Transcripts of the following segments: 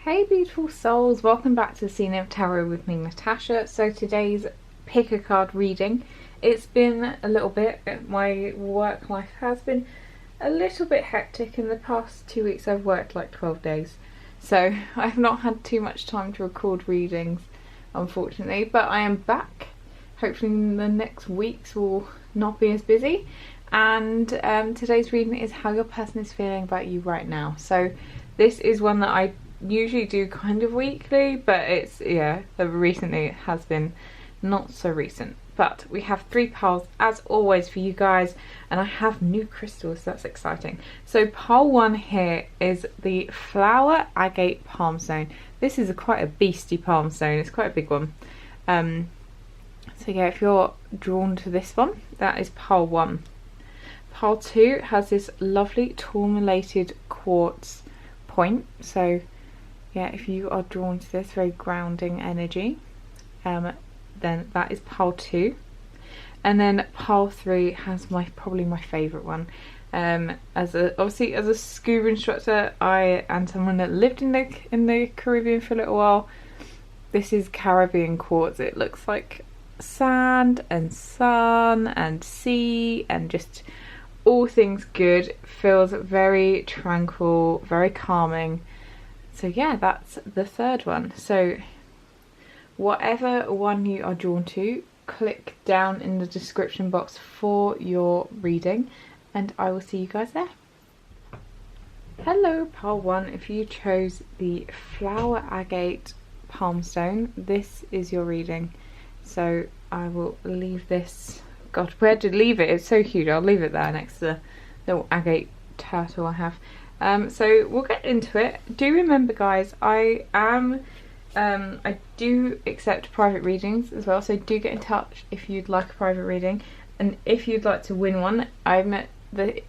Hey beautiful souls, welcome back to the Scene of Tarot with me, Natasha. So today's pick a card reading. It's been a little bit, my work life has been a little bit hectic. In the past 2 weeks I've worked like 12 days. So I've not had too much time to record readings, unfortunately, but I am back. Hopefully in the next weeks will not be as busy. And today's reading is how your person is feeling about you right now. So this is one that I usually do kind of weekly, but it's recently it has been not so recent. But we have 3 piles as always for you guys, and I have new crystals, so that's exciting. So pile 1 here is the flower agate palm stone. This is quite a beastie palm stone, it's quite a big one. So yeah, if you're drawn to this one, that is pile 1. Pile 2 has this lovely tourmalated quartz point, so yeah, if you are drawn to this very grounding energy, then that is pile 2. And then pile 3 has probably my favourite one. Obviously as a scuba instructor, and someone that lived in the Caribbean for a little while, this is Caribbean quartz. It looks like sand and sun and sea and just all things good. Feels very tranquil, very calming. So yeah, that's the 3rd one. So whatever one you are drawn to, click down in the description box for your reading and I will see you guys there. Hello pile 1, if you chose the flower agate palm stone, this is your reading. So I will leave this, God, where to leave it? It's so huge. I'll leave it there next to the little agate turtle I have. So we'll get into it. Do remember guys, I do accept private readings as well, so do get in touch if you'd like a private reading, and if you'd like to win one. The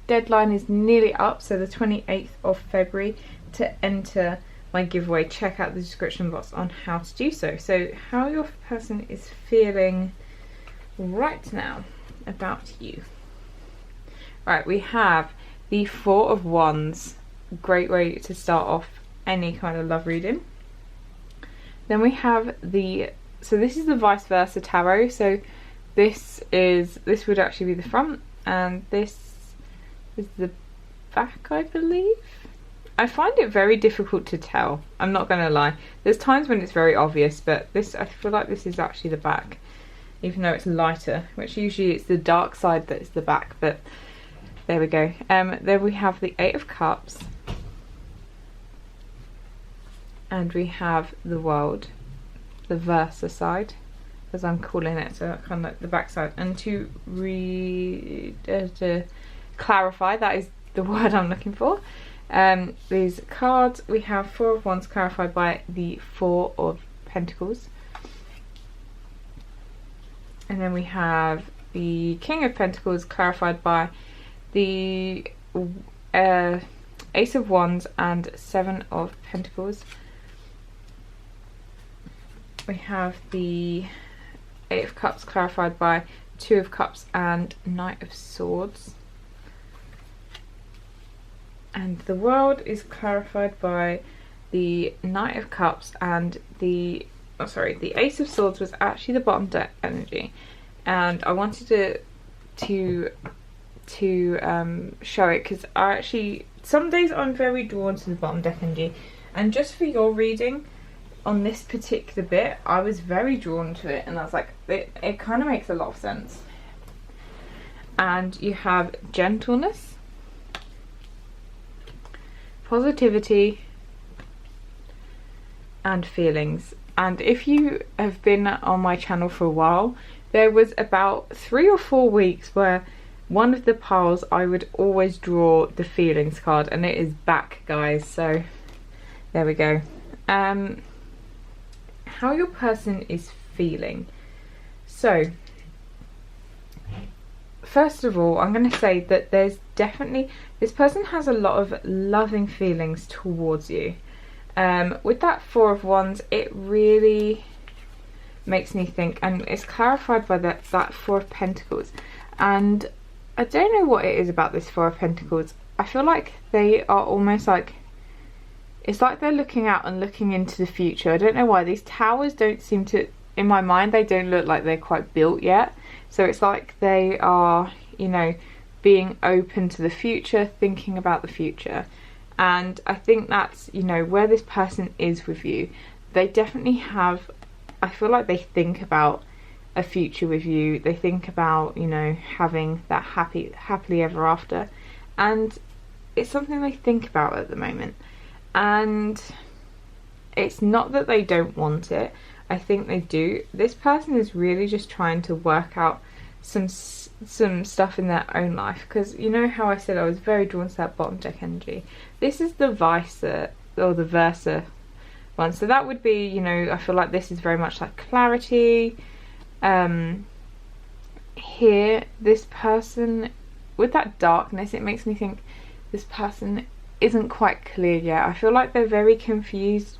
deadline is nearly up, so the 28th of February to enter my giveaway. Check out the description box on how to do so. So how your person is feeling right now about you. Right, we have the 4 of Wands, great way to start off any kind of love reading. Then we have so this is the vice versa tarot, so this would actually be the front and this is the back, I believe. I find it very difficult to tell, I'm not gonna lie. There's times when it's very obvious, but I feel like this is actually the back, even though it's lighter, which usually it's the dark side that's the back, but there we go. Then we have the 8 of Cups, and we have the World, the Versa side, as I'm calling it, so kind of like the back side. And to clarify, that is the word I'm looking for. These cards, we have 4 of Wands clarified by the 4 of Pentacles, and then we have the King of Pentacles clarified by the Ace of Wands and 7 of Pentacles. We have the 8 of Cups clarified by 2 of Cups and Knight of Swords. And the World is clarified by the Knight of Cups and the Ace of Swords was actually the bottom deck energy, and I wanted to show it because some days I'm very drawn to the bottom deck energy, and just for your reading on this particular bit I was very drawn to it, and I was like, it kind of makes a lot of sense. And you have gentleness, positivity and feelings. And if you have been on my channel for a while, there was about 3 or 4 weeks where one of the piles I would always draw the feelings card, and it is back guys, so there we go. How your person is feeling. So first of all, I'm going to say that there's definitely, this person has a lot of loving feelings towards you. With that 4 of Wands, it really makes me think, and it's clarified by that 4 of Pentacles, and I don't know what it is about this 4 of Pentacles. I feel like they are almost like, it's like they're looking out and looking into the future. I don't know why these towers don't seem to, in my mind, they don't look like they're quite built yet. So it's like they are, you know, being open to the future, thinking about the future. And I think that's, you know, where this person is with you. They definitely have, I feel like they think about a future with you. They think about, you know, having that happily ever after. And it's something they think about at the moment. And it's not that they don't want it. I think they do. This person is really just trying to work out some stuff in their own life, because you know how I said I was very drawn to that bottom deck energy. This is the vice or the versa one, so that would be, you know, I feel like this is very much like clarity. Here, this person with that darkness, it makes me think this person isn't quite clear yet. I feel like they're very confused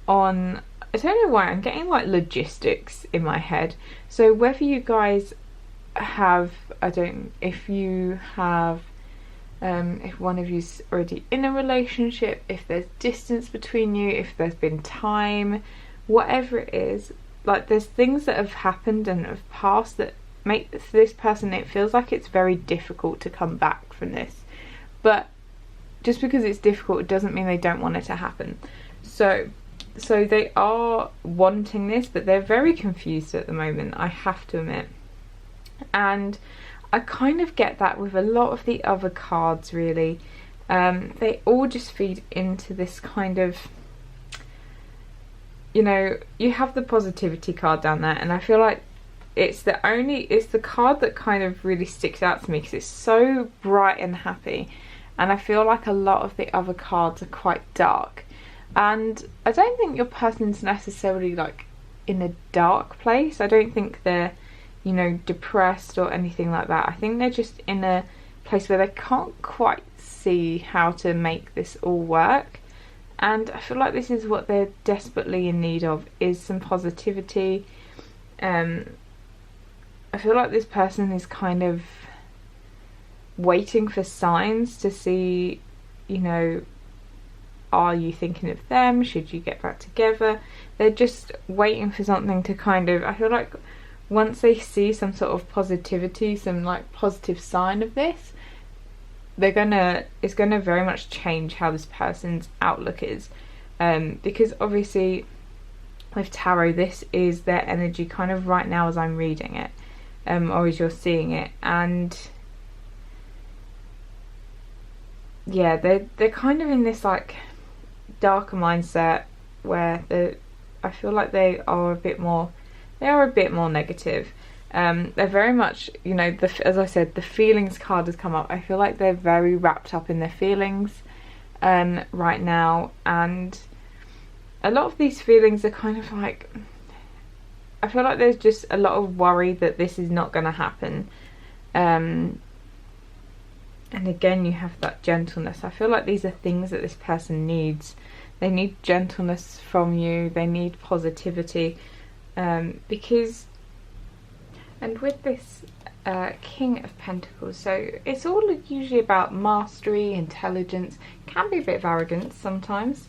on, I don't know why, I'm getting like logistics in my head. So whether you guys have, if you have, if one of you's already in a relationship, if there's distance between you, if there's been time, whatever it is, like there's things that have happened and have passed that make this person, it feels like it's very difficult to come back from this. But just because it's difficult, it doesn't mean they don't want it to happen. So they are wanting this, but they're very confused at the moment, I have to admit. And I kind of get that with a lot of the other cards, really. They all just feed into this kind of, you know, you have the positivity card down there, and I feel like it's the card that kind of really sticks out to me because it's so bright and happy, and I feel like a lot of the other cards are quite dark. And I don't think your person's necessarily like in a dark place. I don't think they're, you know, depressed or anything like that. I think they're just in a place where they can't quite see how to make this all work. And I feel like this is what they're desperately in need of, is some positivity. I feel like this person is kind of waiting for signs to see, you know, are you thinking of them? Should you get back together? They're just waiting for something to kind of, I feel like once they see some sort of positivity, some like positive sign of this, it's gonna very much change how this person's outlook is. Because obviously with tarot, this is their energy kind of right now as I'm reading it, or as you're seeing it. And yeah, they're kind of in this like darker mindset where I feel like they are a bit more negative. They're very much, you know, as I said, the feelings card has come up. I feel like they're very wrapped up in their feelings right now, and a lot of these feelings are kind of like, I feel like there's just a lot of worry that this is not going to happen. And again, you have that gentleness. I feel like these are things that this person needs. They need gentleness from you. They need positivity. Because, and with this King of Pentacles, so it's all usually about mastery, intelligence, can be a bit of arrogance sometimes.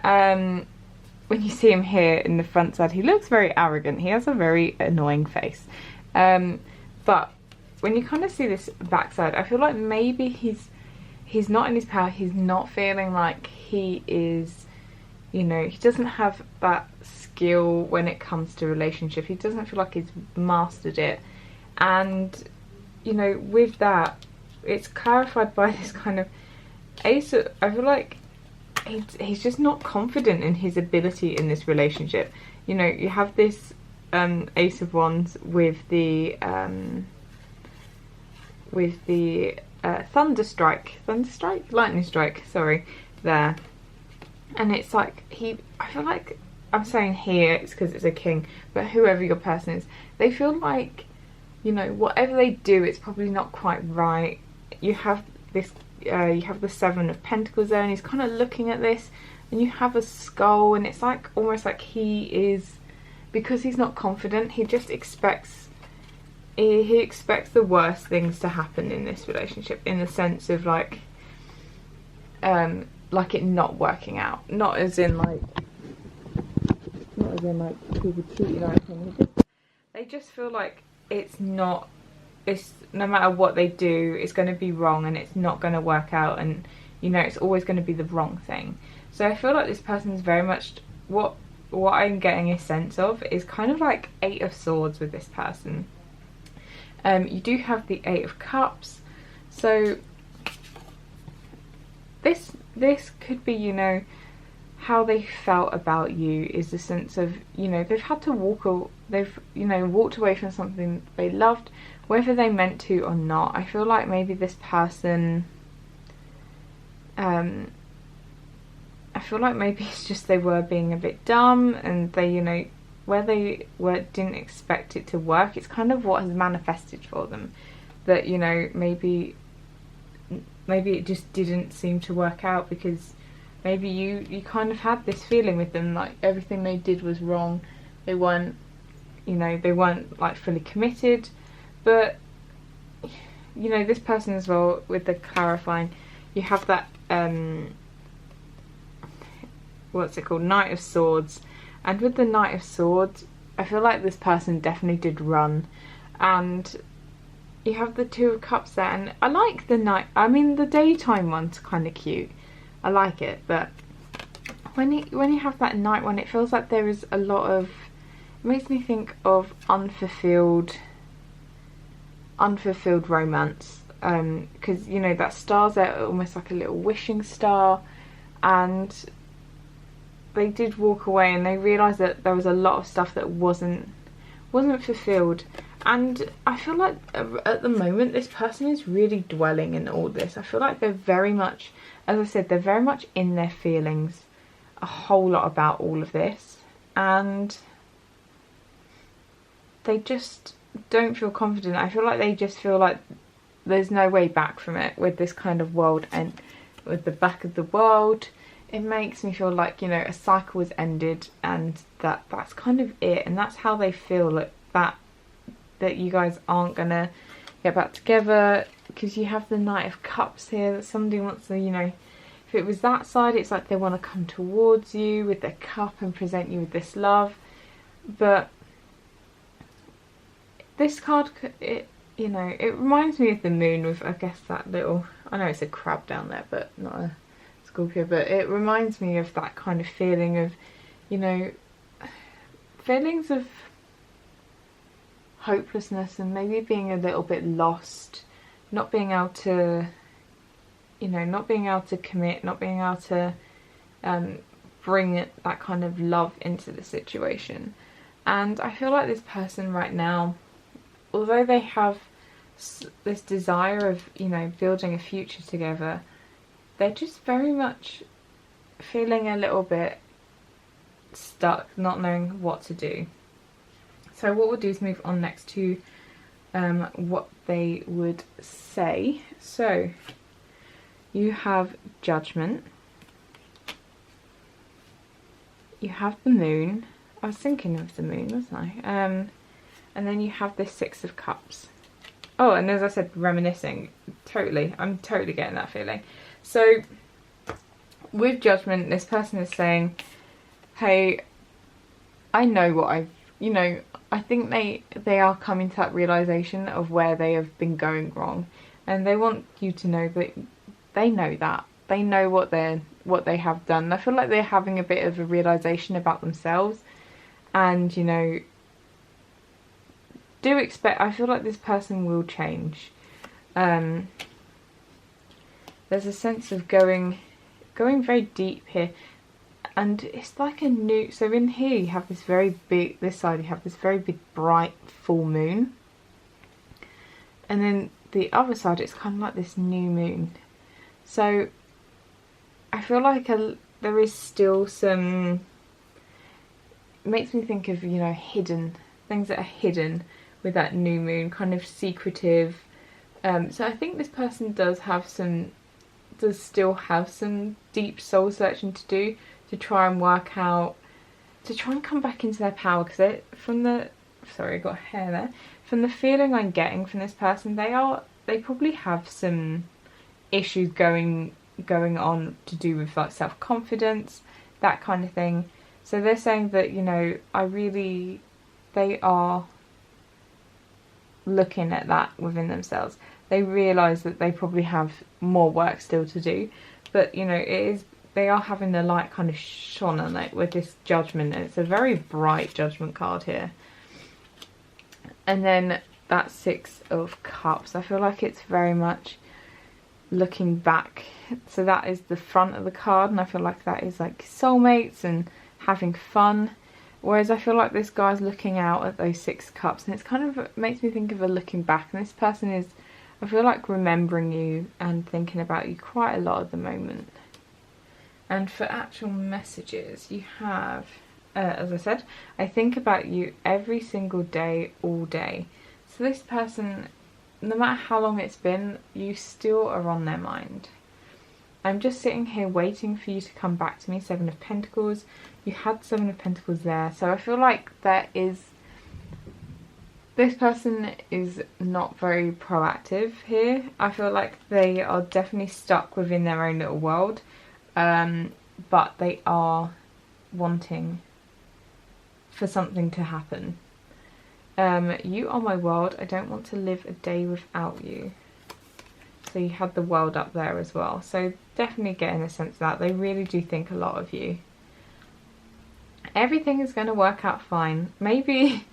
When you see him here in the front side, he looks very arrogant. He has a very annoying face. But when you kind of see this backside, I feel like maybe he's not in his power. He's not feeling like he is, you know, he doesn't have that skill when it comes to relationship. He doesn't feel like he's mastered it. And, you know, with that, it's clarified by this kind of ace of, I feel like he's just not confident in his ability in this relationship. You know, you have this Ace of Wands with the lightning strike, sorry, there. And it's like, I feel like, I'm saying here it's because it's a king, but whoever your person is, they feel like, you know, whatever they do, it's probably not quite right. You have this, you have the Seven of Pentacles there, and he's kind of looking at this, and you have a skull, and it's like almost like he is, because he's not confident, he just expects, he expects the worst things to happen in this relationship, in the sense of like, like it not working out, not as in like people cheating or anything. They just feel like it's no matter what they do, it's going to be wrong and it's not going to work out, and you know, it's always going to be the wrong thing. So I feel like this person is very much what I'm getting a sense of is kind of like 8 of Swords with this person. You do have the 8 of Cups, so this could be, you know, how they felt about you is the sense of, you know, they've had to walked away from something they loved, whether they meant to or not. I feel like maybe this person, I feel like maybe it's just they were being a bit dumb, and they, you know, where they didn't expect it to work, it's kind of what has manifested for them, that, you know, maybe it just didn't seem to work out because maybe you kind of had this feeling with them like everything they did was wrong. They weren't, you know, they weren't like fully committed. But you know, this person as well, with the clarifying, you have that what's it called, Knight of Swords, and with the Knight of Swords I feel like this person definitely did run, and you have the 2 of Cups there, and I like the night, I mean the daytime one's kind of cute, I like it, but when you have that night one, it feels like there is a lot of, it makes me think of unfulfilled romance, because you know that star's there almost like a little wishing star, and they did walk away and they realised that there was a lot of stuff that wasn't fulfilled. And I feel like at the moment this person is really dwelling in all this. I feel like they're very much, as I said, they're very much in their feelings a whole lot about all of this, and they just don't feel confident. I feel like they just feel like there's no way back from it with this kind of world, and with the back of the world, it makes me feel like, you know, a cycle has ended, and that's kind of it, and that's how they feel, like that you guys aren't gonna get back together, because you have the Knight of Cups here, that somebody wants to, you know, if it was that side, it's like they want to come towards you with their cup and present you with this love. But this card, it, you know, it reminds me of the Moon with, I guess, that little, I know it's a crab down there but not a Scorpio, but it reminds me of that kind of feeling of, you know, feelings of hopelessness and maybe being a little bit lost, not being able to, you know, not being able to commit, not being able to bring that kind of love into the situation. And I feel like this person right now, although they have this desire of, you know, building a future together, they're just very much feeling a little bit stuck, not knowing what to do. So what we'll do is move on next to what they would say. So you have Judgment, you have the Moon, I was thinking of the Moon, wasn't I? And then you have the 6 of Cups. Oh, and as I said, reminiscing, totally, I'm totally getting that feeling. So with Judgment, this person is saying, hey, I know what I've, you know, I think they are coming to that realisation of where they have been going wrong, and they want you to know that they know that. They know what they have done. I feel like they're having a bit of a realisation about themselves, and, you know, do expect, I feel like this person will change. There's a sense of going very deep here. And it's like a new, so in here you have this very big, this side you have this very big bright full moon, and then the other side it's kind of like this new moon. So I feel like there is still some, it makes me think of, you know, hidden things that are hidden with that new moon, kind of secretive. So I think this person does still have some deep soul searching to do, to try and work out, to try and come back into their power, because from the, sorry, I got hair there, from the feeling I'm getting from this person, they probably have some issues going going on to do with like self-confidence, that kind of thing. So they're saying that, you know, they are looking at that within themselves. They realise that they probably have more work still to do, but you know, they are having the light kind of shone on it with this Judgment, and it's a very bright Judgment card here. And then that Six of Cups, I feel like it's very much looking back. So that is the front of the card, and I feel like that is like soulmates and having fun. Whereas I feel like this guy's looking out at those Six Cups, and it's kind of makes me think of a looking back. And this person is, I feel like, remembering you and thinking about you quite a lot at the moment. And for actual messages, you have, as I said, I think about you every single day, all day. So this person, no matter how long it's been, you still are on their mind. I'm just sitting here waiting for you to come back to me. Seven of Pentacles. You had Seven of Pentacles there. So I feel like this person is not very proactive here. I feel like they are definitely stuck within their own little world. But they are wanting for something to happen. You are my world. I don't want to live a day without you. So you had the world up there as well. So definitely getting a sense of that. They really do think a lot of you. Everything is going to work out fine. Maybe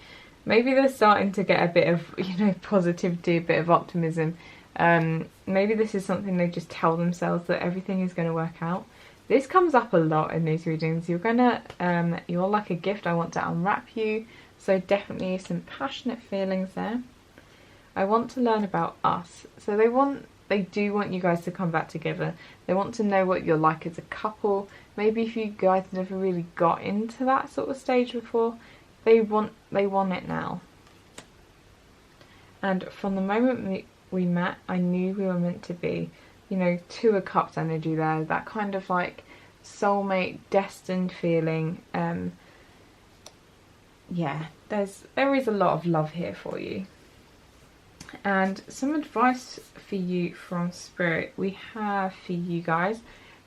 they're starting to get a bit of, you know, positivity, a bit of optimism. Maybe this is something they just tell themselves, that everything is going to work out. This comes up a lot in these readings. You're like a gift. I want to unwrap you. So definitely some passionate feelings there. I want to learn about us. So they do want you guys to come back together. They want to know what you're like as a couple. Maybe if you guys never really got into that sort of stage before, they want it now. And from the moment we met, I knew we were meant to be. You know, Two of Cups energy there. That kind of like soulmate, destined feeling. Yeah, there is a lot of love here for you. And some advice for you from Spirit. We have for you guys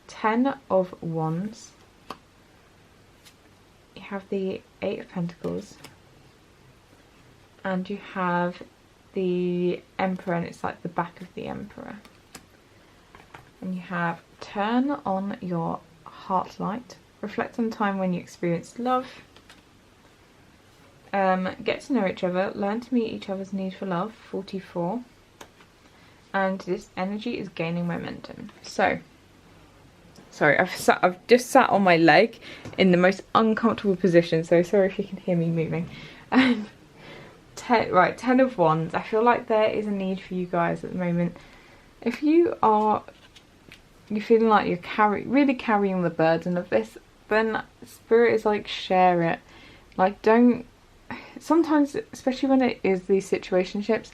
10 of Wands. You have the 8 of Pentacles. And you have the Emperor, and it's like the back of the Emperor. And you have turn on your heart light. Reflect on time when you experienced love. Get to know each other, learn to meet each other's need for love, 44. And this energy is gaining momentum. So, sorry, I've just sat on my leg in the most uncomfortable position, so sorry if you can hear me moving. 10 of Wands. I feel like there is a need for you guys at the moment. If you're feeling like you're really carrying the burden of this, then Spirit is like, share it. Like, don't. Sometimes, especially when it is these situationships,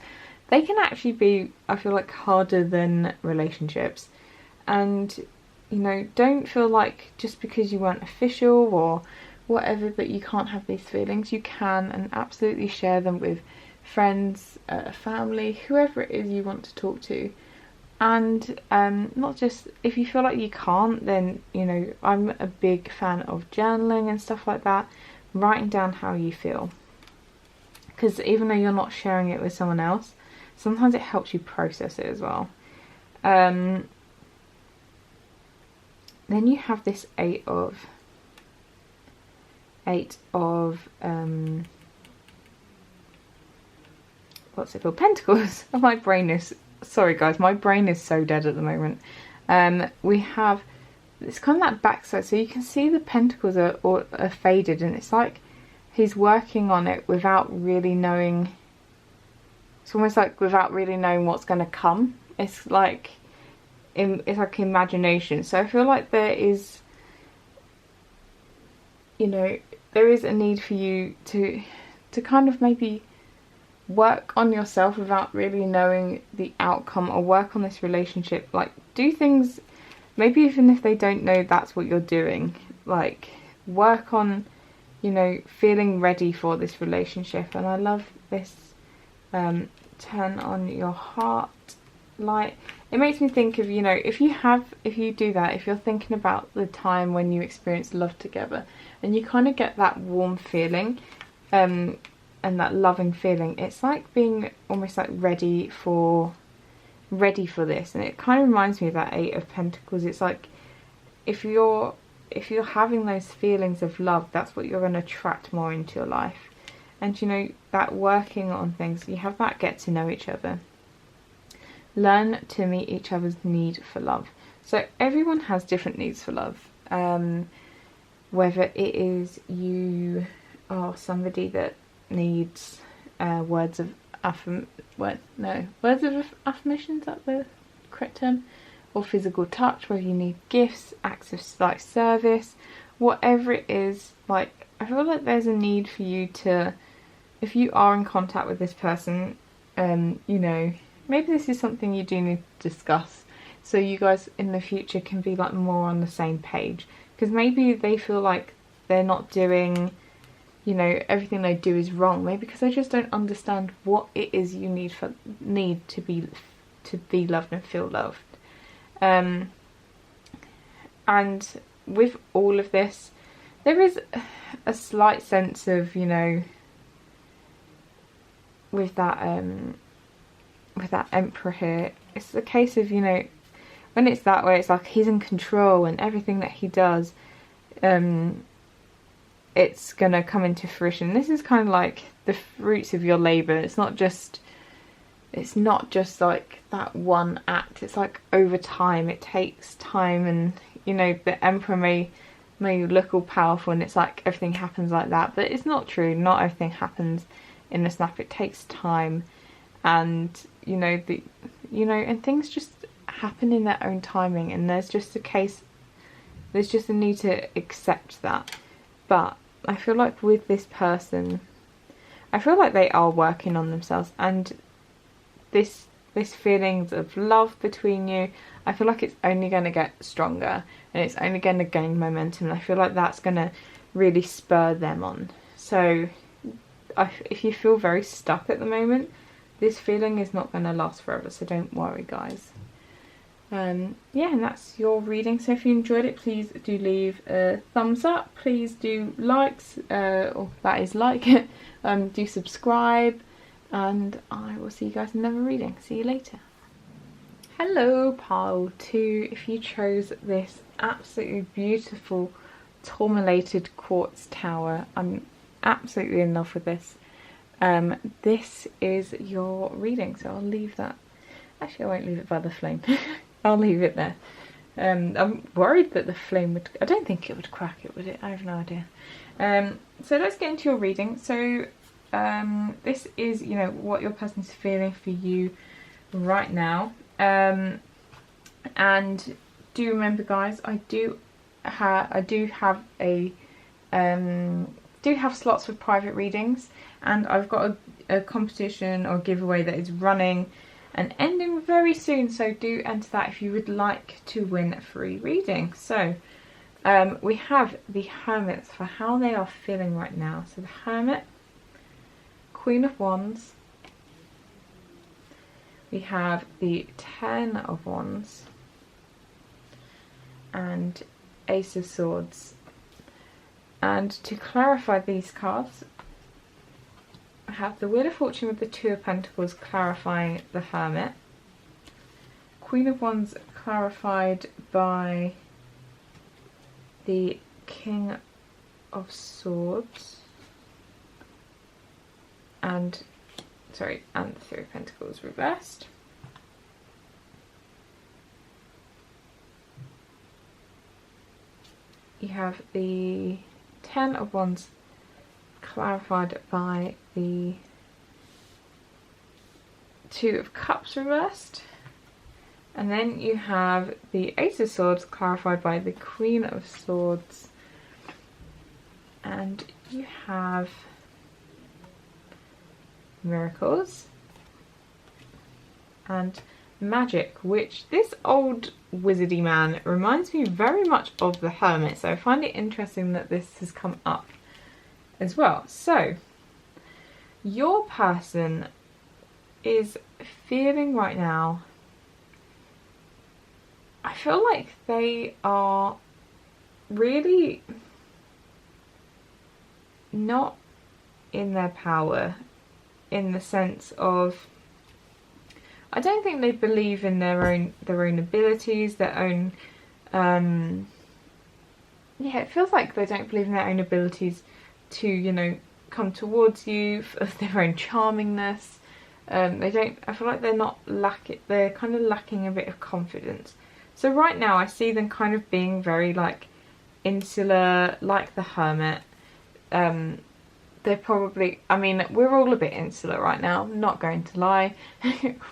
they can actually be, I feel like, harder than relationships. And, you know, don't feel like just because you weren't official or whatever that you can't have these feelings. You can, and absolutely share them with friends, family, whoever it is you want to talk to. And not just, if you feel like you can't, then, you know, I'm a big fan of journaling and stuff like that. Writing down how you feel. Because even though you're not sharing it with someone else, sometimes it helps you process it as well. Then you have this 8 of what's it called? Pentacles. My brain is, sorry guys, my brain is so dead at the moment. We have, it's kind of that backside, so you can see the pentacles are faded, and it's like he's working on it without really knowing. It's almost like without really knowing what's going to come. It's like imagination. So I feel like there is, you know, there is a need for you to kind of maybe work on yourself without really knowing the outcome, or work on this relationship. Like, do things, maybe even if they don't know that's what you're doing, like work on, you know, feeling ready for this relationship. And I love this turn on your heart like, it makes me think of, you know, if you do that, if you're thinking about the time when you experienced love together and you kind of get that warm feeling and that loving feeling, it's like being almost like ready for this. And it kind of reminds me of that Eight of Pentacles. It's like if you're having those feelings of love, that's what you're going to attract more into your life. And you know, that working on things, you have that get to know each other. Learn to meet each other's need for love. So everyone has different needs for love. Whether it is you are somebody that needs words of affirmation, is that the correct term? Or physical touch, whether you need gifts, acts of like service, whatever it is. Like, I feel like there's a need for you to, if you are in contact with this person, you know, maybe this is something you do need to discuss, so you guys in the future can be like more on the same page. Because maybe they feel like they're not doing, you know, everything they do is wrong. Maybe because they just don't understand what it is you need to be loved and feel loved. And with all of this, there is a slight sense of, you know, with that Emperor here, it's the case of, you know, when it's that way, it's like he's in control and everything that he does, it's gonna come into fruition. This is kind of like the fruits of your labour. It's not just like that one act. It's like over time. It takes time, and you know, the Emperor may look all powerful and it's like everything happens like that, but it's not true. Not everything happens in a snap. It takes time, and you know, and things just happen in their own timing, and there's just a need to accept that. But I feel like with this person, I feel like they are working on themselves, and this feelings of love between you, I feel like it's only going to get stronger and it's only going to gain momentum. And I feel like that's going to really spur them on. So if you feel very stuck at the moment, this feeling is not going to last forever, so don't worry, guys. Yeah, and that's your reading. So if you enjoyed it, please do leave a thumbs up. Please do likes, or that is like it. Do subscribe, and I will see you guys in another reading. See you later. Hello, pile 2. If you chose this absolutely beautiful tourmalated quartz tower, I'm absolutely in love with this. This is your reading, so I'll leave that. Actually, I won't leave it by the flame. I'll leave it there. I'm worried that the flame would... I don't think it would crack it, would it? I have no idea. So let's get into your reading. So this is, you know, what your person's feeling for you right now. And do remember, guys, I do have slots for private readings, and I've got a competition or giveaway that is running and ending very soon, so do enter that if you would like to win a free reading. So we have the Hermits for how they are feeling right now. So the Hermit, Queen of Wands, we have the Ten of Wands, and Ace of Swords. And to clarify these cards, I have the Wheel of Fortune with the Two of Pentacles clarifying the Hermit, Queen of Wands clarified by the King of Swords, and the Three of Pentacles reversed. You have the Ten of Wands clarified by the Two of Cups reversed, and then you have the Ace of Swords clarified by the Queen of Swords, and you have Miracles and Magic, which this old wizardy man reminds me very much of the Hermit, so I find it interesting that this has come up as well. So your person is feeling right now feel like they are really not in their power, in the sense of, I don't think they believe in their own abilities, their own yeah, it feels like they don't believe in their own abilities to, you know, come towards you, of their own charmingness. They don't, I feel like they're kind of lacking a bit of confidence. So right now I see them kind of being very like insular, like the hermit. They're probably, I mean, we're all a bit insular right now, I'm not going to lie.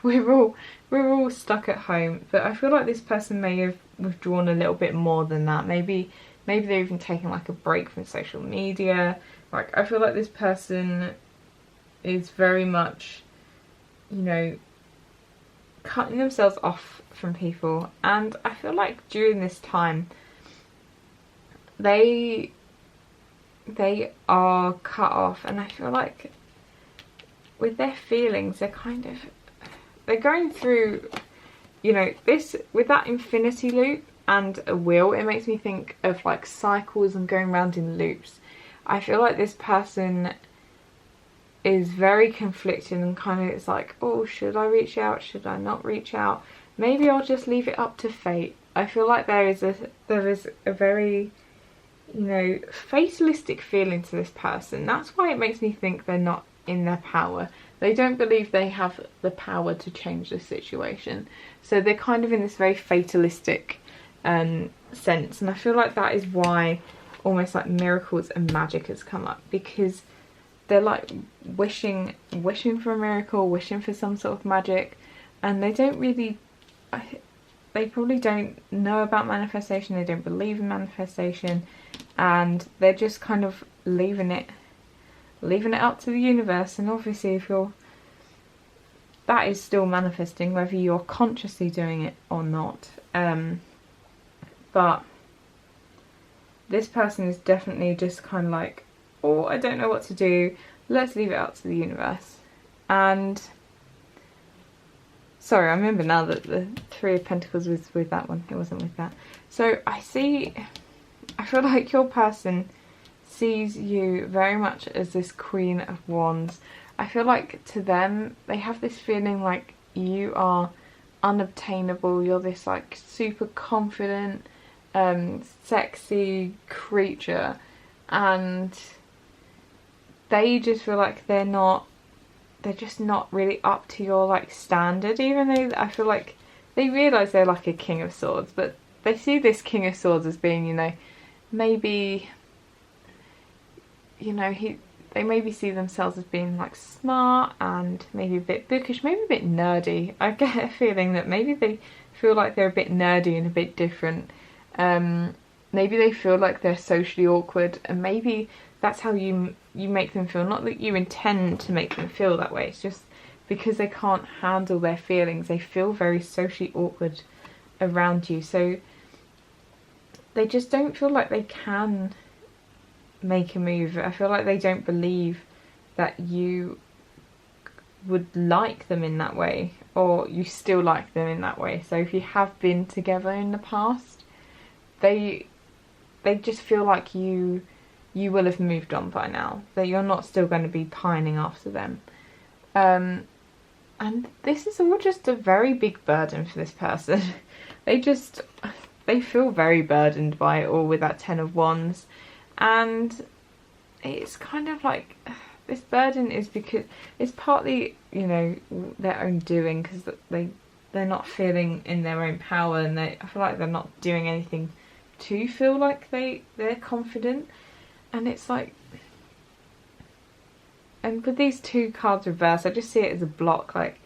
we're all stuck at home, but I feel like this person may have withdrawn a little bit more than that. Maybe they're even taking like a break from social media. Like, I feel like this person is very much, you know, cutting themselves off from people, and I feel like during this time they are cut off, and I feel like with their feelings they're going through, you know, this with that infinity loop and a wheel. It makes me think of like cycles and going around in loops. I feel like this person is very conflicted and kind of, it's like, oh, should I reach out, should I not reach out, maybe I'll just leave it up to fate. I feel like there is a very, you know, fatalistic feeling to this person. That's why it makes me think they're not in their power. They don't believe they have the power to change the situation, so they're kind of in this very fatalistic sense, and I feel like that is why almost like miracles and magic has come up, because they're like wishing for a miracle, wishing for some sort of magic, and they don't really, they probably don't know about manifestation, they don't believe in manifestation, and they're just kind of leaving it up to the universe. And obviously if that is still manifesting, whether you're consciously doing it or not. But this person is definitely just kind of like, oh, I don't know what to do, let's leave it up to the universe. And sorry, I remember now that the Three of Pentacles was with that one, it wasn't with that. So I feel like your person sees you very much as this Queen of Wands. I feel like to them, they have this feeling like you are unobtainable, you're this like super confident, sexy creature, and they just feel like they're just not really up to your like standard, even though I feel like they realise they're like a King of Swords, but they see this King of Swords as being, you know, maybe, you know, they maybe see themselves as being like smart and maybe a bit bookish, maybe a bit nerdy. I get a feeling that maybe they feel like they're a bit nerdy and a bit different. Maybe they feel like they're socially awkward, and maybe that's how you make them feel. Not that you intend to make them feel that way, it's just because they can't handle their feelings. They feel very socially awkward around you, so they just don't feel like they can make a move. I feel like they don't believe that you would like them in that way, or you still like them in that way. So if you have been together in the past, they just feel like you will have moved on by now, that you're not still going to be pining after them. And this is all just a very big burden for this person. They feel very burdened by it all with that Ten of Wands, and it's kind of like this burden is because it's partly, you know, their own doing, because they're not feeling in their own power, and I feel like they're not doing anything to feel like they're confident. And it's like, and with these two cards reversed, I just see it as a block. Like,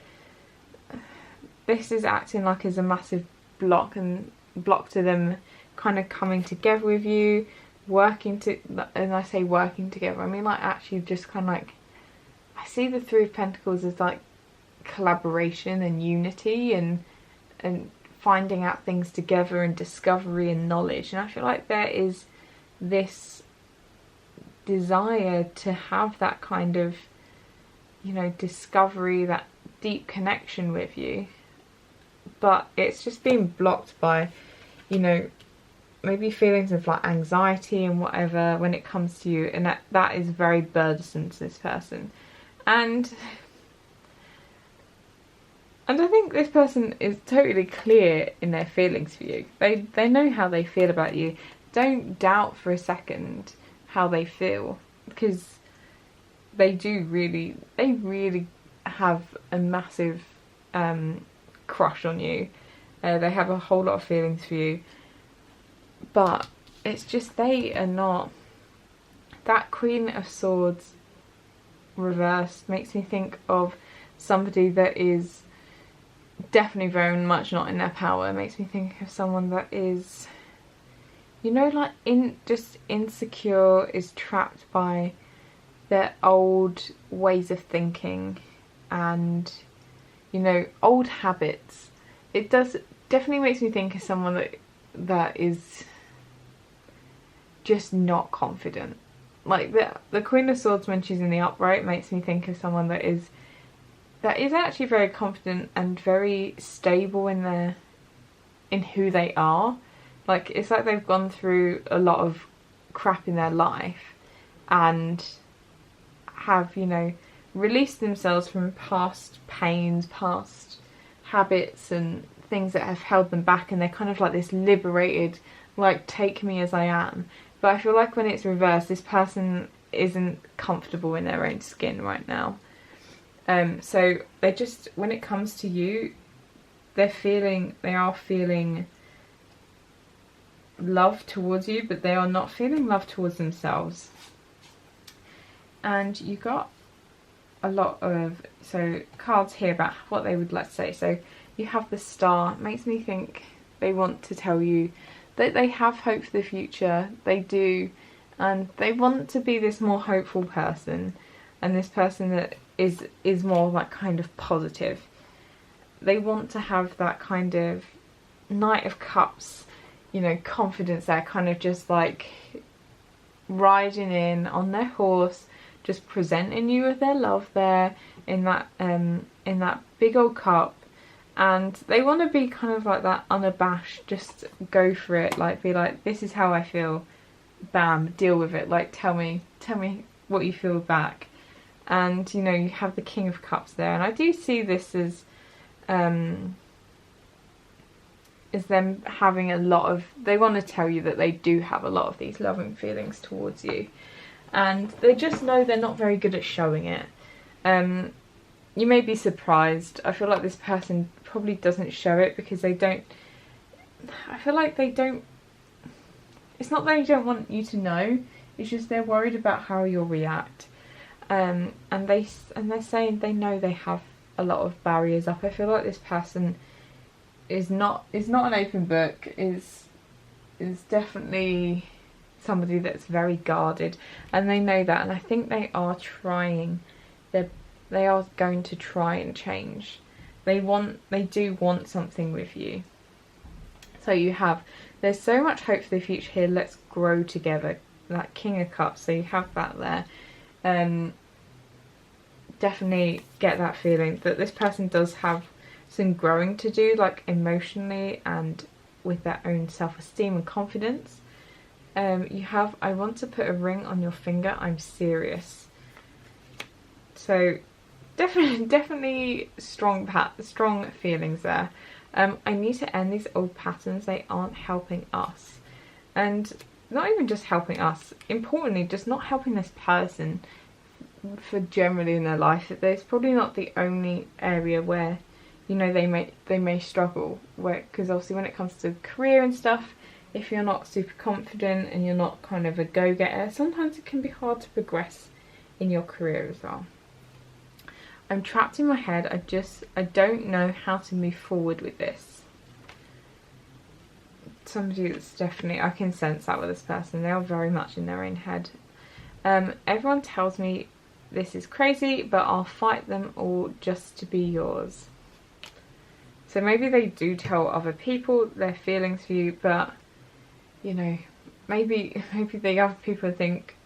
this is acting like as a massive block to them kind of coming together with you, and I say working together, I mean like actually just kind of like, I see the Three of Pentacles as like collaboration and unity and finding out things together and discovery and knowledge. And I feel like there is this desire to have that kind of, you know, discovery, that deep connection with you, but it's just being blocked by you know, maybe feelings of like anxiety and whatever when it comes to you, and that is very burdensome to this person. And I think this person is totally clear in their feelings for you. They know how they feel about you. Don't doubt for a second how they feel, because they really have a massive crush on you. They have a whole lot of feelings for you, but it's just they are not. That Queen of Swords reversed makes me think of somebody that is definitely very much not in their power. It makes me think of someone that is, you know, like just insecure, is trapped by their old ways of thinking and, you know, old habits. It definitely makes me think of someone that is just not confident. Like the Queen of Swords when she's in the upright makes me think of someone that is actually very confident and very stable in who they are. Like, it's like they've gone through a lot of crap in their life and have, you know, released themselves from past pains, past habits and things that have held them back, and they're kind of like this liberated, like, take me as I am. But I feel like when it's reversed, this person isn't comfortable in their own skin right now. So they just, when it comes to you, they are feeling love towards you, but they are not feeling love towards themselves. And you got a lot of cards here about what they would like to say. So you have the Star. It makes me think they want to tell you that they have hope for the future. They do, and they want to be this more hopeful person, and this person that is more like kind of positive. They want to have that kind of Knight of Cups, you know, confidence there, kind of just like riding in on their horse, just presenting you with their love there in that big old cup. And they want to be kind of like that unabashed, just go for it, like be like, this is how I feel, bam, deal with it, like tell me what you feel back. And, you know, you have the King of Cups there, and I do see this as them having a lot of, they want to tell you that they do have a lot of these loving feelings towards you, and they just know they're not very good at showing it. You may be surprised. I feel like this person probably doesn't show it because they don't, I feel like they don't, it's not that they don't want you to know, it's just they're worried about how you'll react. And they're saying they know they have a lot of barriers up. I feel like this person is not an open book, is definitely somebody that's very guarded, and they know that, and I think they are trying. They are going to try and change. They do want something with you. So there's so much hope for the future here. Let's grow together. That King of Cups. So you have that there. Definitely get that feeling that this person does have some growing to do, like emotionally and with their own self-esteem and confidence. You have, I want to put a ring on your finger, I'm serious. So definitely strong feelings there. I need to end these old patterns, they aren't helping us. And not even just helping us, importantly, just not helping this person for generally in their life. There's probably not the only area where, you know, they may struggle, because obviously when it comes to career and stuff, if you're not super confident and you're not kind of a go-getter, sometimes it can be hard to progress in your career as well. I'm trapped in my head. I don't know how to move forward with this. Somebody that's definitely, I can sense that with this person. They are very much in their own head. Everyone tells me this is crazy, but I'll fight them all just to be yours. So maybe they do tell other people their feelings for you, but, you know, maybe the other people think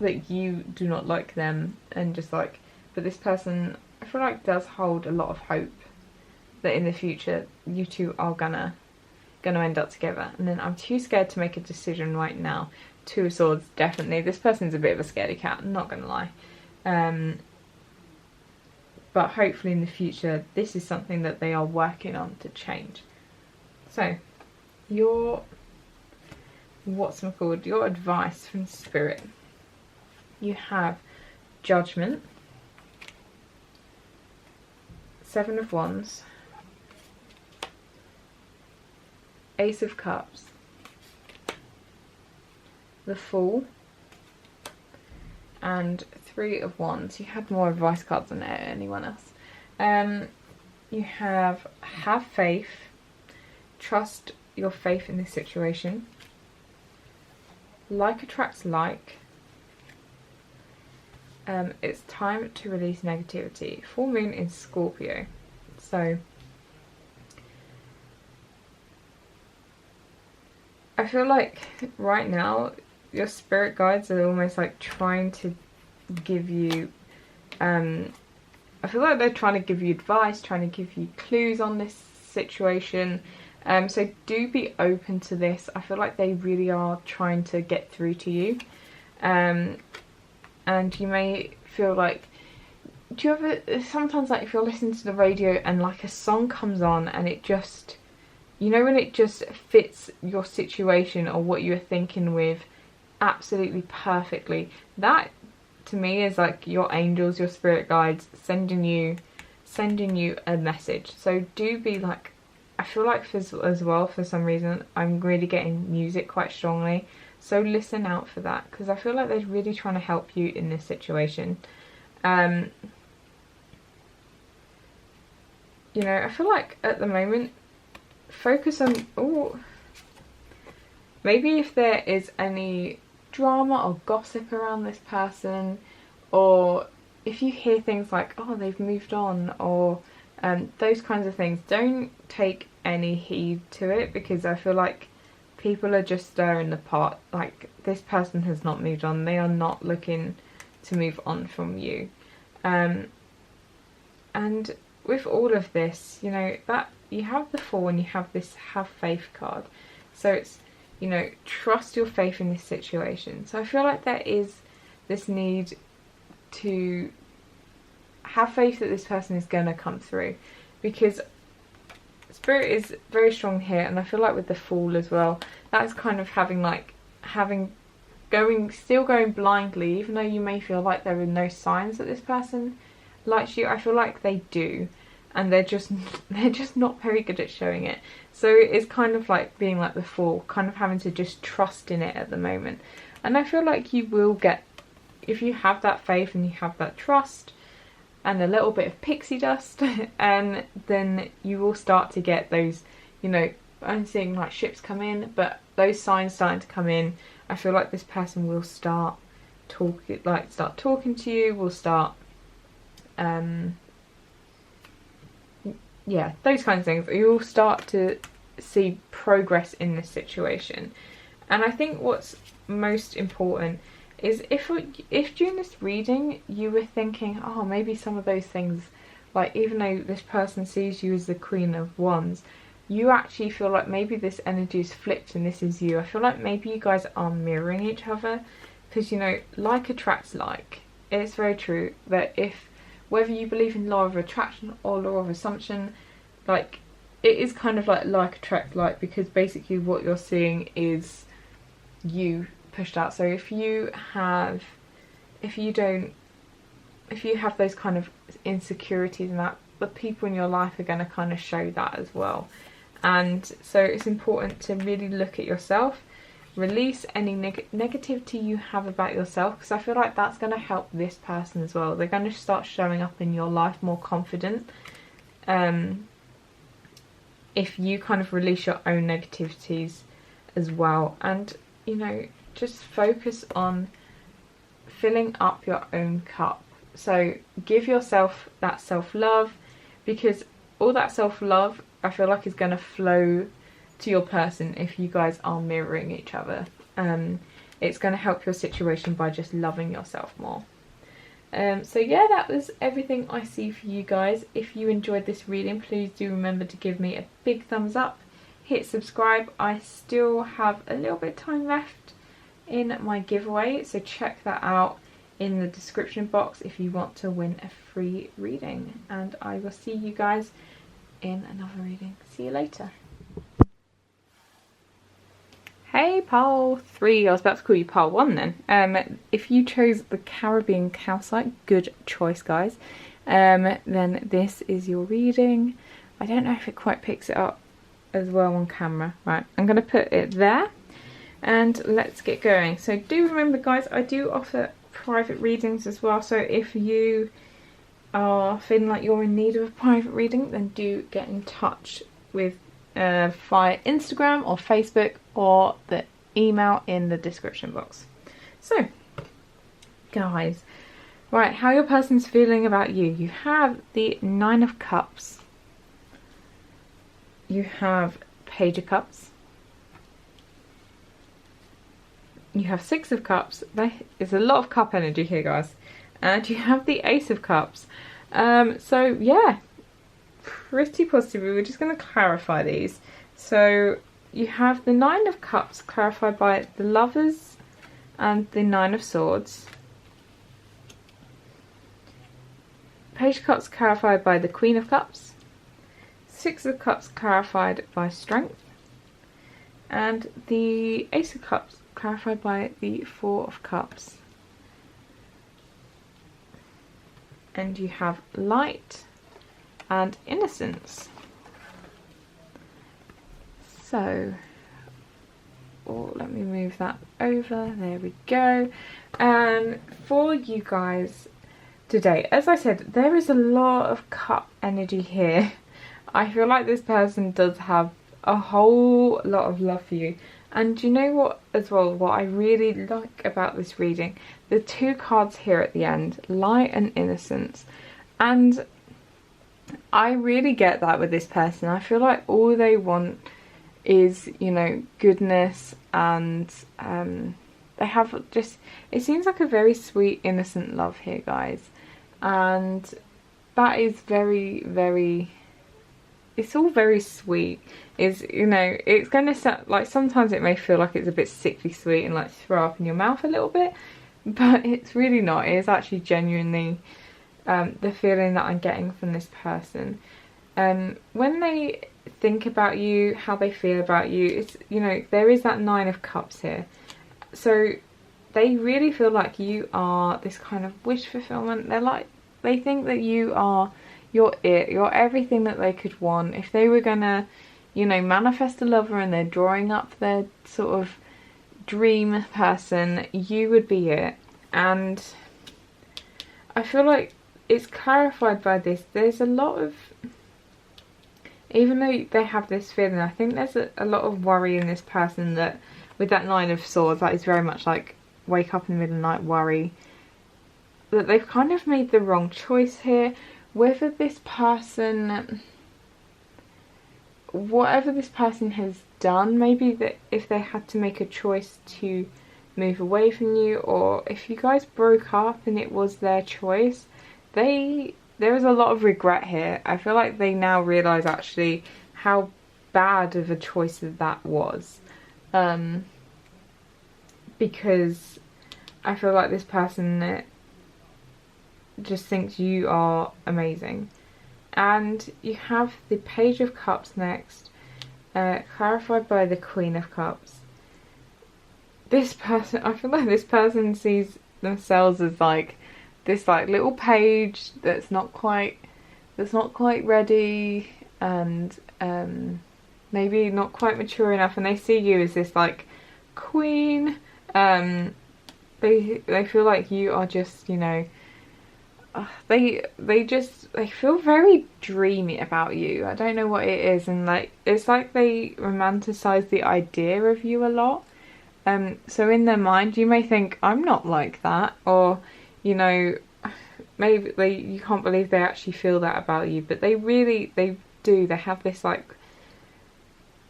that you do not like them, and just like, but this person, I feel like, does hold a lot of hope that in the future you two are gonna going to end up together. And then I'm too scared to make a decision right now. Two of Swords, definitely. This person's a bit of a scaredy cat, I'm not going to lie. But hopefully in the future, this is something that they are working on to change. So, your advice from Spirit. You have Judgment, Seven of Wands, Ace of Cups, the Fool, and Three of Wands. You had more advice cards than anyone else. You have faith, trust your faith in this situation, like attracts like, it's time to release negativity. Full moon in Scorpio, so I feel like right now your spirit guides are almost like trying to give you, I feel like they're trying to give you advice, trying to give you clues on this situation. So do be open to this. I feel like they really are trying to get through to you. And you may feel like, do you ever, sometimes like if you're listening to the radio and like a song comes on and it just, you know, when it just fits your situation or what you're thinking with absolutely perfectly, that to me is like your angels, your spirit guides sending you a message. So do be like, I feel like as well, for some reason I'm really getting music quite strongly, so listen out for that, because I feel like they're really trying to help you in this situation. You know, I feel like at the moment, focus on, maybe if there is any drama or gossip around this person, or if you hear things like, oh, they've moved on, or those kinds of things, don't take any heed to it, because I feel like people are just stirring the pot. Like, this person has not moved on, they are not looking to move on from you. And with all of this, you know, that you have the Fool and you have this have faith card, so it's, you know, trust your faith in this situation. So I feel like there is this need to have faith that this person is going to come through, because Spirit is very strong here. And I feel like with the Fool as well, that's kind of still going blindly, even though you may feel like there are no signs that this person likes you. I feel like they do, and they're just not very good at showing it. So it's kind of like being like the Fool, kind of having to just trust in it at the moment. And I feel like you will get, if you have that faith and you have that trust and a little bit of pixie dust, and then you will start to get those, you know, I'm seeing like ships come in, but those signs starting to come in. I feel like this person will start talking to you, will start, yeah, those kinds of things. You'll start to see progress in this situation. And I think what's most important is if during this reading you were thinking, oh, maybe some of those things, like even though this person sees you as the Queen of Wands, you actually feel like maybe this energy is flipped and this is you. I feel like maybe you guys are mirroring each other, because, you know, like attracts like. It's very true that whether you believe in law of attraction or law of assumption, like, it is kind of like attract like, because basically what you're seeing is you pushed out. So if you have those kind of insecurities and that, the people in your life are going to kind of show that as well. And so it's important to really look at yourself, release any negativity you have about yourself, because I feel like that's going to help this person as well. They're going to start showing up in your life more confident, if you kind of release your own negativities as well. And, you know, just focus on filling up your own cup. So give yourself that self-love, because all that self-love I feel like is going to flow to your person if you guys are mirroring each other. It's going to help your situation by just loving yourself more. So yeah, that was everything I see for you guys. If you enjoyed this reading, please do remember to give me a big thumbs up. hit subscribe. I still have a little bit of time left in my giveaway, so check that out in the description box if you want to win a free reading. And I will see you guys in another reading. See you later. Hey pile 3, I was about to call you pile 1 then. If you chose the Caribbean calcite, good choice guys. Then this is your reading. I don't know if it quite picks it up as well on camera. Right, I'm going to put it there and let's get going. So do remember guys, I do offer private readings as well, so if you are feeling like you're in need of a private reading, then do get in touch with via Instagram or Facebook or the email in the description box. So guys, right, how your person's feeling about you. You have the 9 of Cups, you have Page of Cups, you have 6 of Cups. There is a lot of cup energy here guys, and you have the Ace of Cups. So yeah, pretty positive. We're just going to clarify these. So you have the 9 of Cups clarified by the Lovers and the 9 of Swords. Page of Cups clarified by the Queen of Cups. 6 of Cups clarified by Strength. And the Ace of Cups clarified by the 4 of Cups. And you have Light and Innocence. So, let me move that over. There we go. And for you guys today, as I said, there is a lot of cup energy here. I feel like this person does have a whole lot of love for you. And you know what as well, what I really like about this reading? The 2 cards here at the end, Light and Innocence. And I really get that with this person. I feel like all they want is, you know, goodness, and they have just, it seems like a very sweet, innocent love here guys. And that is very, very, it's all very sweet. Is, you know, it's going to sound like, sometimes it may feel like it's a bit sickly sweet and like throw up in your mouth a little bit, but it's really not. It is actually genuinely the feeling that I'm getting from this person. When they think about you, how they feel about you, it's, you know, there is that 9 of Cups here. So they really feel like you are this kind of wish fulfillment. They're like, they think that you are, you're it, you're everything that they could want. If they were gonna, you know, manifest a lover and they're drawing up their sort of dream person, you would be it. And I feel like it's clarified by this. There's a lot of, even though they have this feeling, I think there's a lot of worry in this person, that with that 9 of Swords, that is very much like wake up in the middle of the night worry, that they've kind of made the wrong choice here. Whether this person, whatever this person has done, maybe that if they had to make a choice to move away from you, or if you guys broke up and it was their choice, there is a lot of regret here. I feel like they now realise actually how bad of a choice that was, because I feel like this person just thinks you are amazing. And you have the Page of Cups next, clarified by the Queen of Cups. This person, I feel like this person sees themselves as like this like little page that's not quite ready, and maybe not quite mature enough, and they see you as this like queen. They feel like you are just, you know, they feel very dreamy about you. I don't know what it is, and like it's like they romanticize the idea of you a lot. So in their mind you may think, I'm not like that, or, you know, maybe you can't believe they actually feel that about you, but they do. They have this like,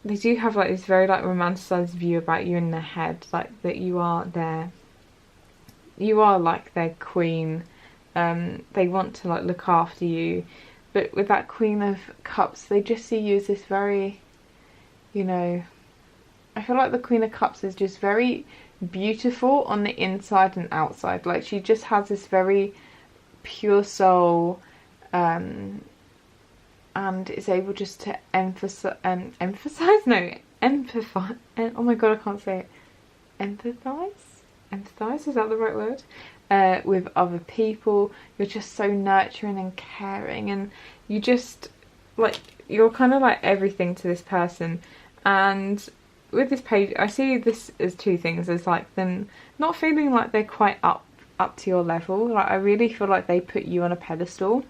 they do have like this very like romanticized view about you in their head, like that you are like their queen. They want to like look after you, but with that Queen of Cups, they just see you as this very, you know, I feel like the Queen of Cups is just very beautiful on the inside and outside. Like, she just has this very pure soul, and is able just to empathize, oh my god, I can't say it. Empathize, is that the right word? With other people. You're just so nurturing and caring, and you just, like, you're kind of like everything to this person. And with this page, I see this as two things. As like them not feeling like they're quite up to your level. Like, I really feel like they put you on a pedestal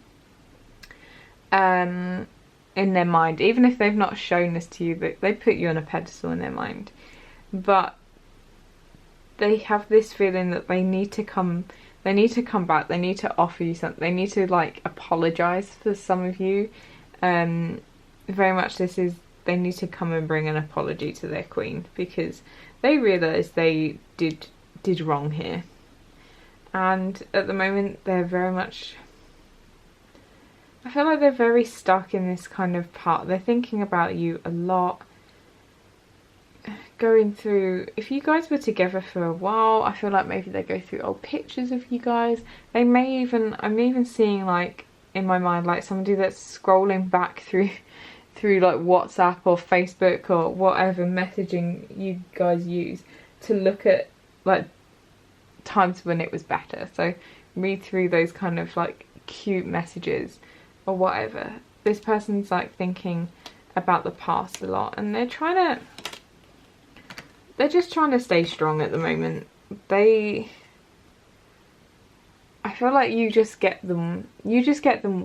in their mind, even if they've not shown this to you, but they put you on a pedestal in their mind. But they have this feeling that they need to come back, they need to offer you something, they need to like apologise for some of you. Very much this is, they need to come and bring an apology to their queen, because they realise they did wrong here. And at the moment they're very much, I feel like they're very stuck in this kind of part. They're thinking about you a lot, going through, if you guys were together for a while, I feel like maybe they go through old pictures of you guys. They may even, I'm even seeing like in my mind like somebody that's scrolling back through like WhatsApp or Facebook or whatever messaging you guys use to look at like times when it was better. So read through those kind of like cute messages or whatever. This person's like thinking about the past a lot, and they're just trying to stay strong at the moment. I feel like you just get them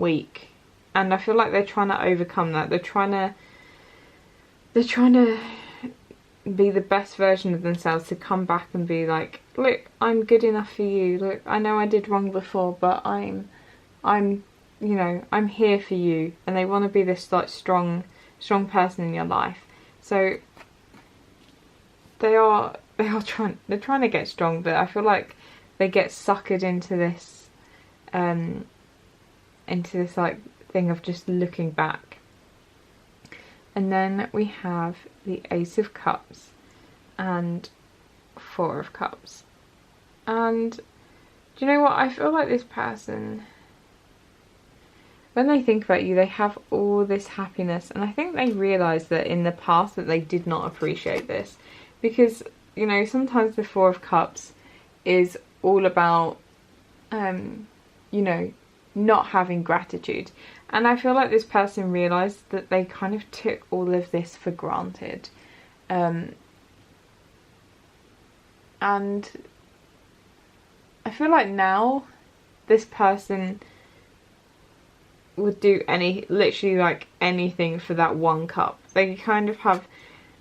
weak, and I feel like they're trying to overcome that. They're trying to be the best version of themselves, to come back and be like, look, I'm good enough for you. Look, I know I did wrong before, but I'm you know, I'm here for you. And they want to be this like strong person in your life. So they're trying to get strong, but I feel like they get suckered into this like thing of just looking back. And then we have the Ace of Cups and Four of Cups. And do you know what? I feel like this person, when they think about you, they have all this happiness, and I think they realise that in the past that they did not appreciate this. Because, you know, sometimes the Four of Cups is all about, you know, not having gratitude. And I feel like this person realised that they kind of took all of this for granted. And I feel like now this person would do literally like anything for that one cup. They kind of have,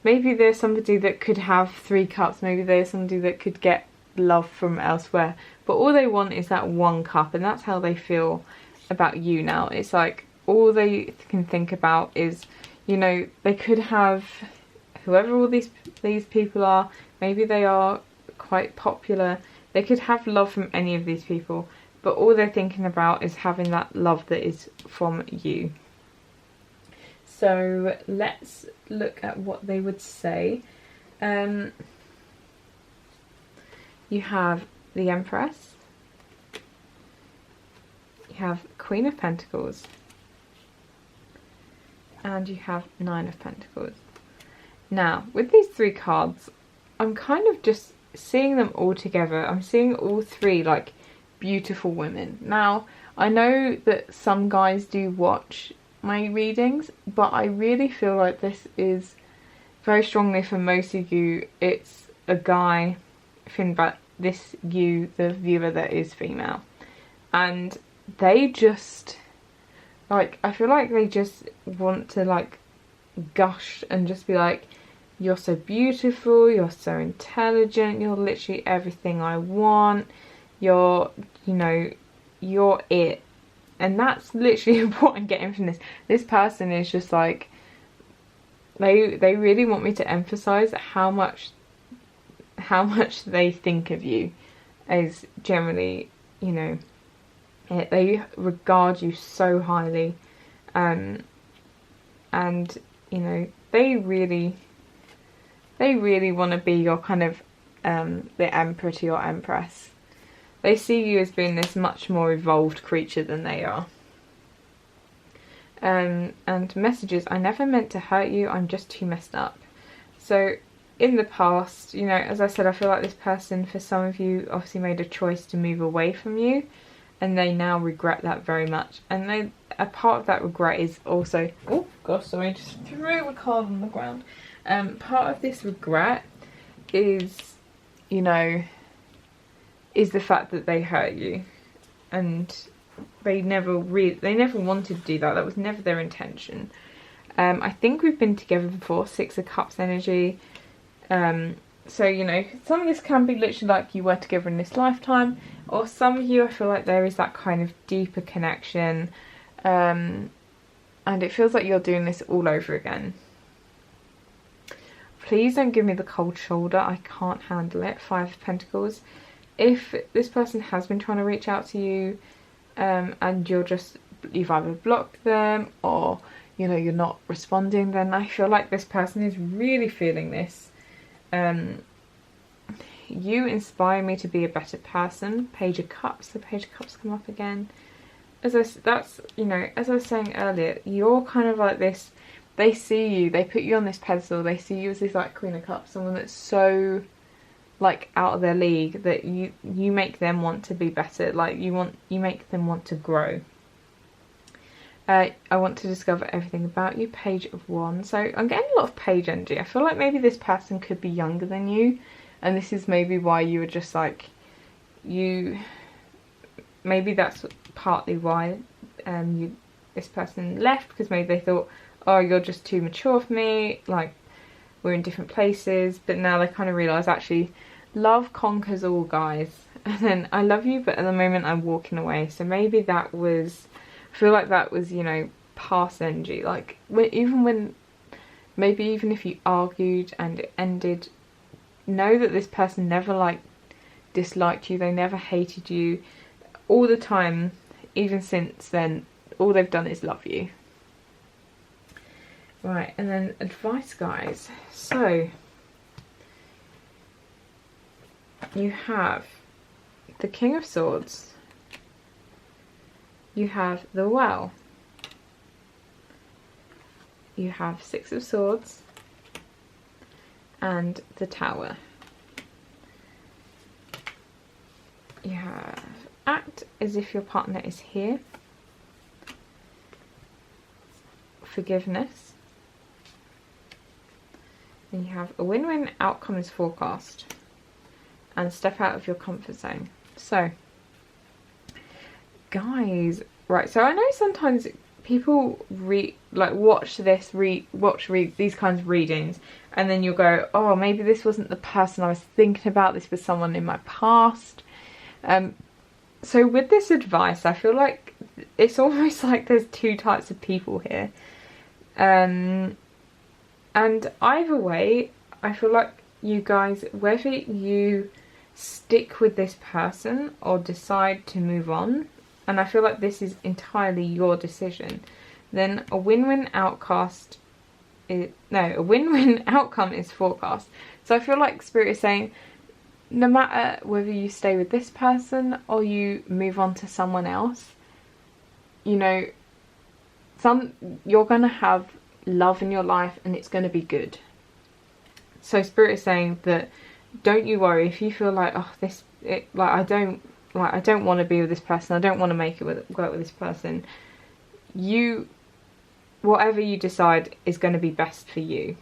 maybe there's somebody that could have 3 cups, maybe there's somebody that could get love from elsewhere, but all they want is that one cup, and that's how they feel about you now. It's like all they can think about is, you know, they could have whoever all these people are, maybe they are quite popular, they could have love from any of these people, but all they're thinking about is having that love that is from you. So let's look at what they would say. You have the Empress, you have Queen of Pentacles, and you have Nine of Pentacles. Now, with these 3 cards, I'm kind of just seeing them all together. I'm seeing all 3 like beautiful women. Now, I know that some guys do watch my readings, but I really feel like this is very strongly for most of you. It's a guy feeling about this, you, the viewer that is female, and they just like, I feel like they just want to like gush and just be like, you're so beautiful, you're so intelligent, you're literally everything I want, you're, you know, you're it. And that's literally what I'm getting from this. This person is just like, they really want me to emphasize how much they think of you as generally, you know, they regard you so highly, and you know, they really they really want to be your kind of the emperor to your empress. They see you as being this much more evolved creature than they are. And messages, I never meant to hurt you, I'm just too messed up. So in the past, you know, as I said, I feel like this person, for some of you, obviously made a choice to move away from you, and they now regret that very much. And a part of that regret is also, oh gosh, sorry, I just threw a card on the ground. Part of this regret is, you know, is the fact that they hurt you, and they never wanted to do that. That was never their intention. I think we've been together before, Six of Cups energy. So, you know, some of this can be literally like you were together in this lifetime, or some of you, I feel like there is that kind of deeper connection, and it feels like you're doing this all over again. Please don't give me the cold shoulder, I can't handle it. Five of Pentacles. If this person has been trying to reach out to you, and you've either blocked them, or, you know, you're not responding, then I feel like this person is really feeling this. You inspire me to be a better person. Page of Cups. The Page of Cups come up again. You know, as I was saying earlier, you're kind of like this. They see you. They put you on this pedestal. They see you as this like Queen of Cups, someone that's so like out of their league that you make them want to be better. Like you make them want to grow. I want to discover everything about you. Page of Wands. So I'm getting a lot of page energy. I feel like maybe this person could be younger than you, and this is maybe why you were just like, maybe that's partly why this person left, because maybe they thought, oh, you're just too mature for me, like we're in different places. But now they kind of realise, actually, love conquers all, guys. And then I love you, but at the moment I'm walking away. So maybe that was, I feel like that was, you know, past energy. Like maybe even if you argued and it ended, know that this person never like disliked you. They never hated you. All the time, even since then, all they've done is love you. Right, and then advice, guys. So you have the King of Swords. You have the Well. You have Six of Swords and the Tower. You have act as if your partner is here. Forgiveness. And you have a win-win outcome is forecast. And step out of your comfort zone. So, guys, right, so I know sometimes people watch these kinds of readings, and then you'll go, oh, maybe this wasn't the person I was thinking about, this was someone in my past. So with this advice, I feel like it's almost like there's two types of people here. And either way, I feel like you guys, whether you stick with this person or decide to move on, and I feel like this is entirely your decision, then a win-win outcome is forecast. So I feel like Spirit is saying, no matter whether you stay with this person or you move on to someone else, you know, you're going to have love in your life and it's going to be good. So Spirit is saying that don't you worry if you feel like, oh, I don't want to be with this person, I don't want to work with this person. Whatever you decide is going to be best for you.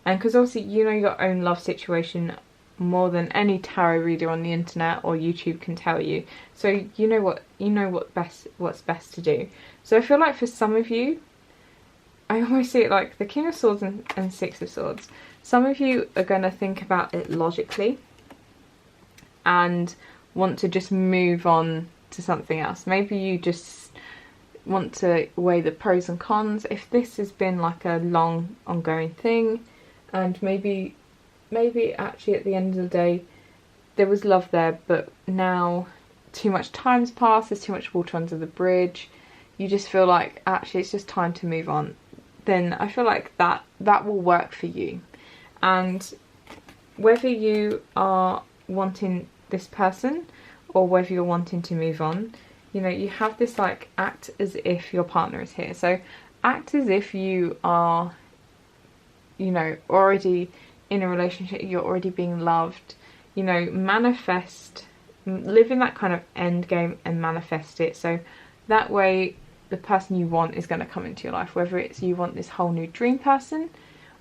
And because obviously you know your own love situation more than any tarot reader on the internet or YouTube can tell you. So you know what's best to do. So I feel like for some of you, I always see it like the King of Swords and Six of Swords. Some of you are going to think about it logically and want to just move on to something else. Maybe you just want to weigh the pros and cons. If this has been like a long ongoing thing, and maybe actually at the end of the day there was love there, but now too much time's passed, there's too much water under the bridge, you just feel like actually it's just time to move on, then I feel like that will work for you. And whether you are wanting this person or whether you're wanting to move on, you know, you have this like act as if your partner is here. So act as if you are, you know, already in a relationship, you're already being loved, you know, manifest, live in that kind of end game and manifest it. So that way the person you want is going to come into your life, whether it's you want this whole new dream person,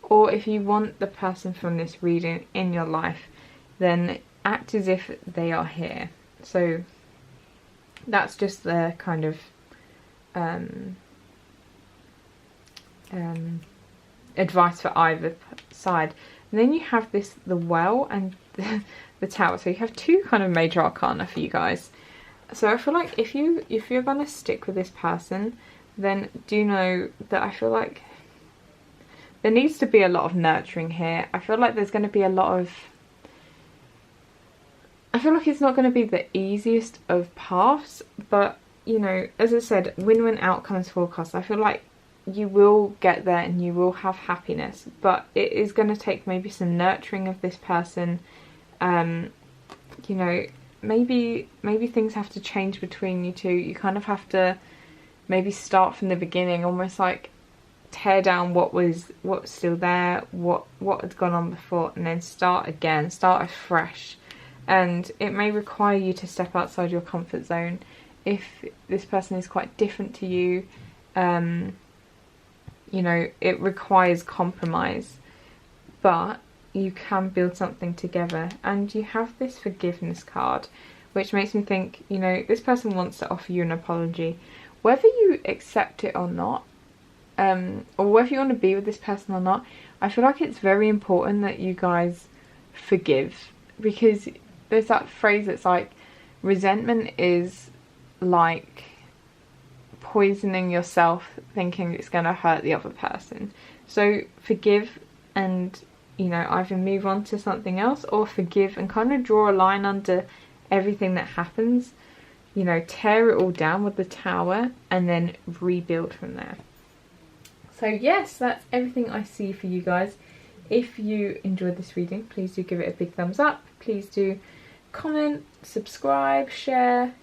or if you want the person from this reading in your life, then act as if they are here. So that's just the kind of advice for either side. And then you have this, the Well and the Tower. So you have two kind of major arcana for you guys. So I feel like if you're gonna stick with this person, then do know that I feel like there needs to be a lot of nurturing here. I feel like there's going to be a lot of... I feel like it's not going to be the easiest of paths, but, you know, as I said, win-win outcomes forecast. I feel like you will get there and you will have happiness, but it is going to take maybe some nurturing of this person. You know, maybe things have to change between you two. You kind of have to maybe start from the beginning, almost like tear down what's still there, what had gone on before, and then start again, start afresh. And it may require you to step outside your comfort zone if this person is quite different to you. You know, it requires compromise, but you can build something together. And you have this forgiveness card, which makes me think, you know, this person wants to offer you an apology, whether you accept it or not. Or whether you want to be with this person or not, I feel like it's very important that you guys forgive, because there's that phrase that's like, resentment is like poisoning yourself thinking it's going to hurt the other person. So forgive and, you know, either move on to something else, or forgive and kind of draw a line under everything that happens. You know, tear it all down with the Tower and then rebuild from there. So yes, that's everything I see for you guys. If you enjoyed this reading, please do give it a big thumbs up. Please do comment, subscribe, share,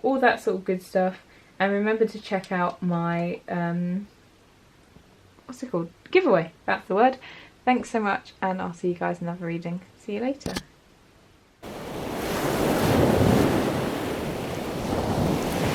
all that sort of good stuff. And remember to check out my, what's it called? Giveaway, that's the word. Thanks so much, and I'll see you guys in another reading. See you later.